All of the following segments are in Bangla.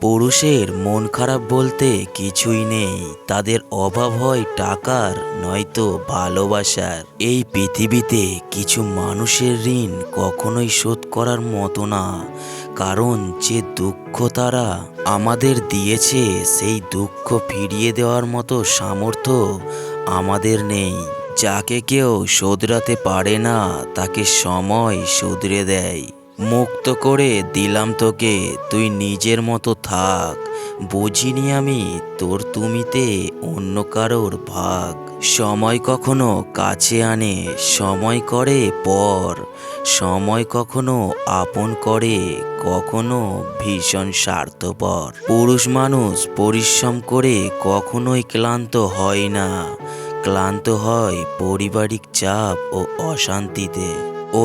পুরুষের মন খারাপ বলতে কিছুই নেই। তাদের অভাব হয় টাকার, নয়তো ভালোবাসার। এই পৃথিবীতে কিছু মানুষের ঋণ কখনোই শোধ করার মতো না, কারণ যে দুঃখ তারা আমাদের দিয়েছে, সেই দুঃখ ফিরিয়ে দেওয়ার মতো সামর্থ্য আমাদের নেই। যাকে কেউ শোধরাতে পারে না, তাকে সময় শুধরে দেয়। মুক্ত করে দিলাম তোকে, তুই নিজের মতো থাক। বুঝিনি আমি তোর তুমিতে অন্য কারোর ভাগ। সময় কখনো কাছে আনে, সময় করে পর। সময় কখনো আপন করে, কখনো ভীষণ স্বার্থপর। পুরুষ মানুষ পরিশ্রম করে কখনোই ক্লান্ত হয় না। ক্লান্ত হয় পারিবারিক চাপ ও অশান্তিতে।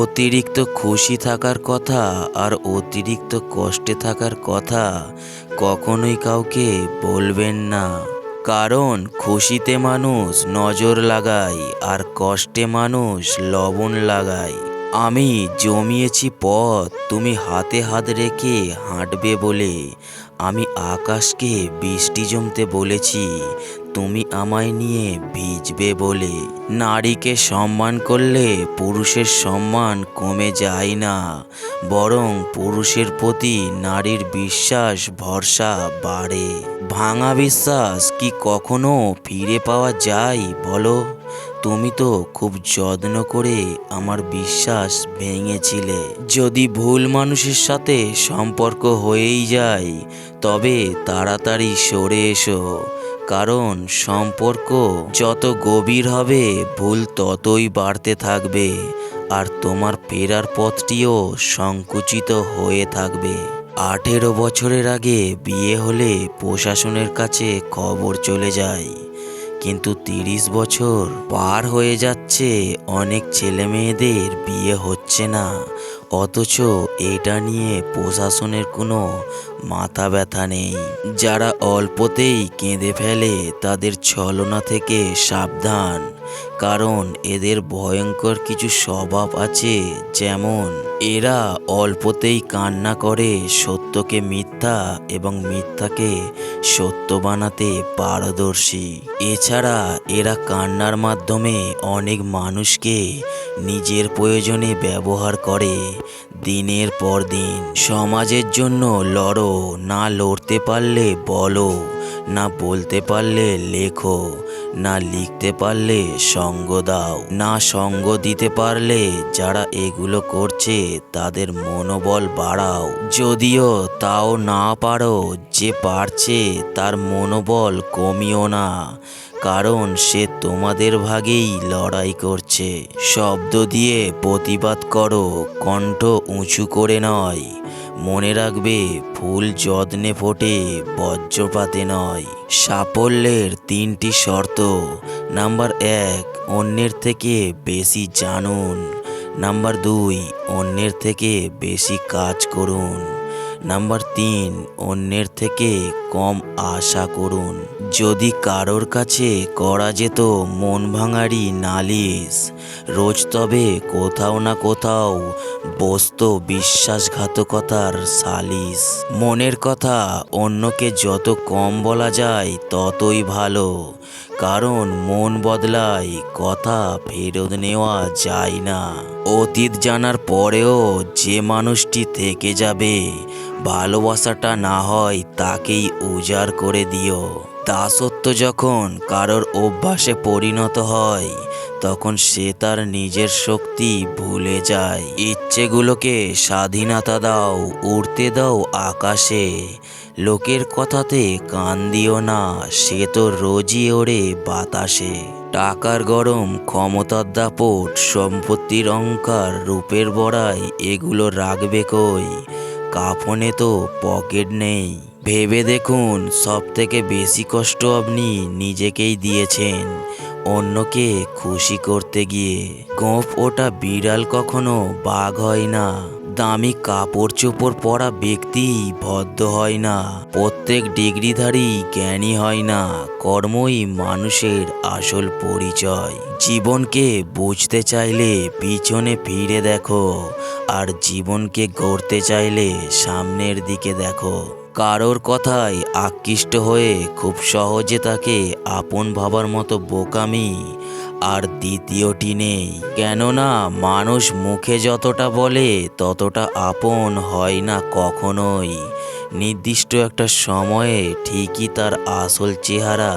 অতিরিক্ত খুশি থাকার কথা আর অতিরিক্ত কষ্টে থাকার কথা কখনোই কাউকে বলবেন না, কারণ খুশিতে মানুষ নজর লাগায় আর কষ্টে মানুষ লবণ লাগায়। আমি জমিয়েছি পথ, তুমি হাতে হাত রেখে হাঁটবে বলে। আমি আকাশকে বৃষ্টি জমতে বলেছি, তুমি আমায় নিয়ে ভিজবে বলে। নারীকে সম্মান করলে পুরুষের সম্মান কমে যায় না, বরং পুরুষের প্রতি নারীর বিশ্বাস ভরসা বাড়ে। ভাঙা বিশ্বাস কি কখনো ফিরে পাওয়া যায় বলো? তুমি তো খুব যত্ন করে আমার বিশ্বাস ভেঙেছিলে। যদি ভুল মানুষের সাথে সম্পর্ক হয়েই যায়, তবে তাড়াতাড়ি সরে এসো, কারণ সম্পর্ক যত গভীর হবে, ভুল ততই বাড়তে থাকবে, আর তোমার ফেরার পথটিও সংকুচিত হয়ে থাকবে। 18 বছরের আগে বিয়ে হলে প্রশাসনের কাছে খবর চলে যায়, কিন্তু 30 বছর পার হয়ে যাচ্ছে, অনেক ছেলে মেয়েদের বিয়ে হচ্ছে না, অথচ এটা নিয়ে প্রশাসনের কোনো মাথা ব্যথা নেই। যারা অল্পতেই কেঁদে ফেলে, তাদের ছলনা থেকে সাবধান, কারণ এদের ভয়ঙ্কর কিছু স্বভাব আছে। যেমন, এরা অল্পতেই কান্না করে সত্যকে মিথ্যা এবং মিথ্যাকে সত্য বানাতে পারদর্শী। এছাড়া এরা কান্নার মাধ্যমে অনেক মানুষকে নিজের প্রয়োজনে ব্যবহার করে। দিনের পর দিন সমাজের জন্য লড়ো, না লড়তে পারলে বলো, না বলতে পারলে লেখো, না লিখতে পারলে সঙ্গ দাও, না সঙ্গ দিতে পারলে যারা এগুলো করছে তাদের মনোবল বাড়াও। যদিও তাও না পারো, যে পারছে তার মনোবল কমিও না, কারণ সে তোমাদের ভাগেই লড়াই করছে। শব্দ দিয়ে প্রতিবাদ করো, কণ্ঠ উঁচু করে নয়। মনে রাখবে, ফুল যত্নে ফোটে, বজ্রপাতে নয়। সাফল্যের 3টি শর্ত। নাম্বার 1, অন্যের থেকে বেশি জানুন। নাম্বার 2, অন্যের থেকে বেশি কাজ করুন। নাম্বার 3, অন্যের থেকে কম আশা করুন। যদি কারোর কাছে করা যেত মন ভাঙারি নালিশ, রোজ তবে কোথাও না কোথাও বসত বিশ্বাসঘাতকতার সালিশ। মনের কথা অন্যকে যত কম বলা যায় ততই ভালো, কারণ মন বদলায়, কথা ফেরত নেওয়া যায় না। অতীত জানার পরেও যে মানুষটি থেকে যাবে, ভালোবাসাটা না হয় তাকেই উজাড় করে দিও। দাসত্ব যখন কারোর অভ্যাসে পরিণত হয়, তখন সে তার নিজের শক্তি ভুলে যায়। ইচ্ছেগুলোকে স্বাধীনতা দাও, উড়তে দাও আকাশে। লোকের কথাতে কান দিও না, সে তো রোজই ওড়ে বাতাসে। টাকার গরম, ক্ষমতার দাপট, সম্পত্তির অহংকার, রূপের বড়াই, এগুলো রাখবে কই? কাফনে তো পকেট নেই। ভেবে দেখুন, সব থেকে বেশি কষ্ট আপনি নিজেকেই দিয়েছেন অন্যকে খুশি করতে গিয়ে। গোঁফ ওটা বিড়াল কখনো বাঘ হয় না। দামি কাপড় চোপড় পরা ব্যক্তি ভদ্র হয় না। প্রত্যেক ডিগ্রিধারী জ্ঞানী হয় না। কর্মই মানুষের আসল পরিচয়। জীবনকে বুঝতে চাইলে পিছনে ফিরে দেখো, আর জীবনকে গড়তে চাইলে সামনের দিকে দেখো। কারোর কথায় আকৃষ্ট হয়ে খুব সহজে তাকে আপন ভাবার মতো বোকামি আর দ্বিতীয়টি নেই। কেননা মানুষ মুখে যতটা বলে ততটা আপন হয় না কখনোই। নির্দিষ্ট একটা সময়ে ঠিকই তার আসল চেহারা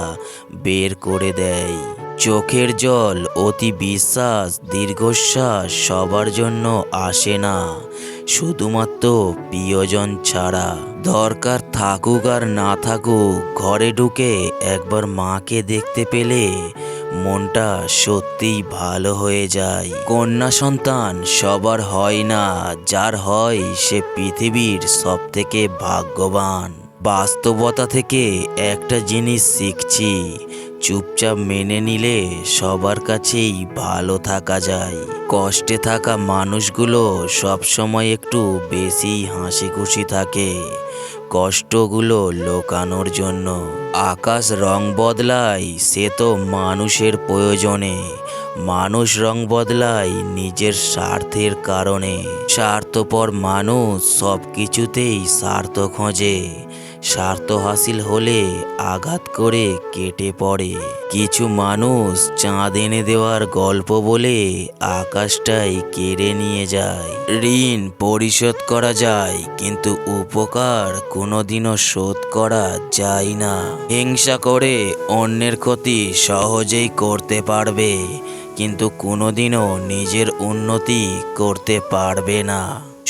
বের করে দেয়। চোখের জল, অতি বিশ্বাস, দীর্ঘশ্বাস সবার জন্য আসে না, শুধুমাত্র প্রিয়জন ছাড়া। দরকার থাকুক আর না থাকুক, ঘরে ঢুকে একবার মাকে দেখতে পেলে মনটা সত্যিই ভালো হয়ে যায়। কন্যা সন্তান সবার হয় না, যার হয় সে পৃথিবীর সবথেকে ভাগ্যবান। বাস্তবতা থেকে একটা জিনিস শিখছি, চুপচাপ মেনে নিলে সবার কাছেই ভালো থাকা যায়। কষ্টে থাকা মানুষগুলো সবসময় একটু বেশি হাসি খুশি থাকে, কষ্টগুলো লুকানোর জন্য। আকাশ রং বদলায় সে তো মানুষের প্রয়োজনে, মানুষ রং বদলায় নিজের স্বার্থের কারণে। স্বার্থপর মানুষ সব কিছুতেই স্বার্থ খোঁজে, স্বার্থ হাসিল হলে আঘাত করে কেটে পড়ে। কিছু মানুষ চাঁদ এনে দেওয়ার গল্প বলে আকাশটাই কেড়ে নিয়ে যায়। ঋণ পরিশোধ করা যায়, কিন্তু উপকার কোনোদিনও শোধ করা যায় না। হিংসা করে অন্যের ক্ষতি সহজেই করতে পারবে, কিন্তু কোনোদিনও নিজের উন্নতি করতে পারবে না।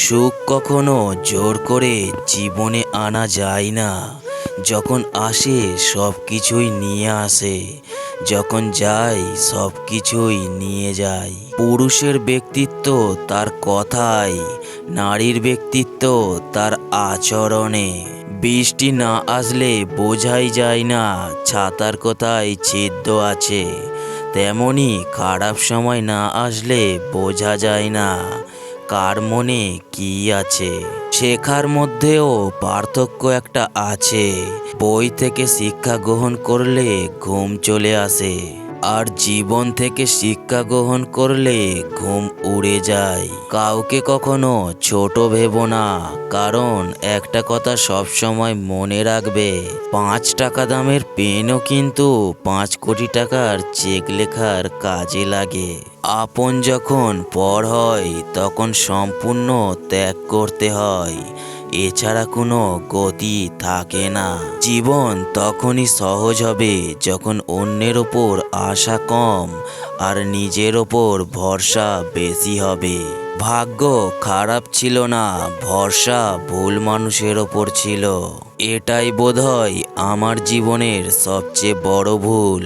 সুখ কখনো জোর করে জীবনে আনা যায় না, যখন আসে সব কিছুই নিয়ে আসে, যখন যায় সব কিছুই নিয়ে যায়। পুরুষের ব্যক্তিত্ব তার কথায়, নারীর ব্যক্তিত্ব তার আচরণে। বৃষ্টি না আসলে বোঝাই যায় না ছাতার কোথায় ছিদ্র আছে, তেমনি খারাপ সময় না আসলে বোঝা যায় না কার মনে কি আছে। শেখার মধ্যেও পার্থক্য একটা আছে। বই থেকে শিক্ষা গ্রহণ করলে ঘুম চলে আসে, আর জীবন থেকে শিক্ষা গ্রহণ করলে ঘুম উড়ে যায়। কাউকে কখনো ছোট ভেবো না, কারণ একটা কথা সবসময় মনে রাখবে, 5 টাকা দামের পেনও কিন্তু 5 কোটি টাকার চেক লেখার কাজে লাগে। আপন যখন পর হয় তখন সম্পূর্ণ ত্যাগ করতে হয়, এছাড়া কোনো গতি থাকে না। জীবন তখনই সহজ হবে যখন অন্যের ওপর আশা কম আর নিজের ওপর ভরসা বেশি হবে। ভাগ্য খারাপ ছিল না, ভরসা ভুল মানুষের ওপর ছিল। এটাই বোধহয় আমার জীবনের সবচেয়ে বড় ভুল,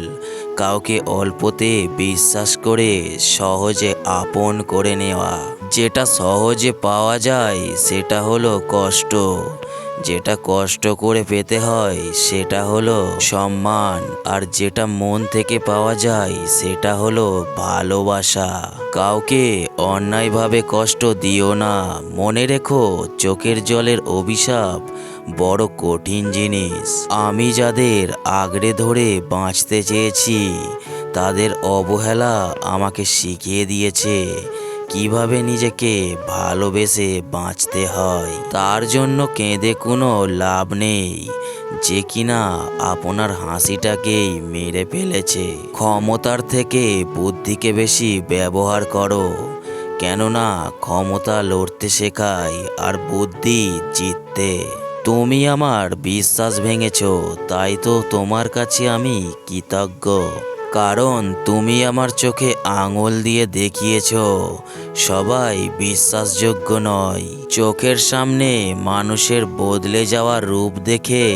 কাউকে অল্পতে বিশ্বাস করে সহজে আপন করে নেওয়া। যেটা সহজে পাওয়া যায় সেটা হলো কষ্ট, যেটা কষ্ট করে পেতে হয় সেটা হলো সম্মান, আর যেটা মন থেকে পাওয়া যায় সেটা হলো ভালোবাসা। কাউকে অন্যায়ভাবে কষ্ট দিও না, মনে রেখো চোখের জলের অভিশাপ বড় কঠিন জিনিস। আমি যাদের আগড়ে ধরে বাঁচতে চেয়েছি তাদের অবহেলা আমাকে শিখিয়ে দিয়েছে কিভাবে নিজেকে ভালোবেসে বাঁচতে হয়। তার জন্য কেঁদে কোনো লাভ নেই যে কিনা আপনার হাসিটাকেই মেরে ফেলেছে। ক্ষমতার থেকে বুদ্ধিকে বেশি ব্যবহার করো, কেননা ক্ষমতা লড়তে শেখায় আর বুদ্ধি জিততে। তুমি আমার বিশ্বাস ভেঙেছো, তাই তো তোমার কাছে আমি কৃতজ্ঞ। কারণ তুমি আমার চোখে আঙুল দিয়ে দেখিয়েছো সবাই বিশ্বাসযোগ্য নয়। চোখের সামনে মানুষের বদলে যাওয়ার রূপ দেখে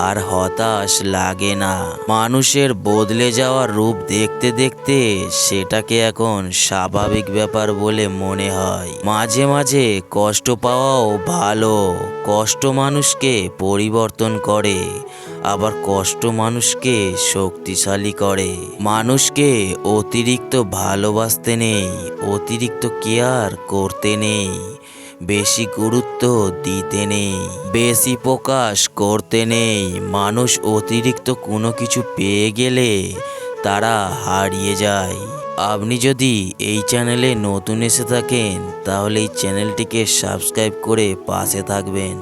আর হতাশ লাগে না। মানুষের বদলে যাওয়ার রূপ দেখতে দেখতে সেটাকে এখন স্বাভাবিক ব্যাপার বলে মনে হয়। মাঝে মাঝে কষ্ট পাওয়াও ভালো, কষ্ট মানুষকে পরিবর্তন করে, আবার কষ্ট মানুষকে শক্তিশালী করে। মানুষকে অতিরিক্ত ভালোবাসতে নেই, অতিরিক্ত কেয়ার করতে নেই, বেশি গুরুত্ব দিতে নেই, বেশি প্রকাশ করতে নেই। মানুষ অতিরিক্ত কোনো কিছু পেয়ে গেলে তারা হারিয়ে যায়। আপনি যদি এই চ্যানেলে নতুন এসে থাকেন তাহলে এই চ্যানেলটিকে সাবস্ক্রাইব করে পাশে থাকবেন।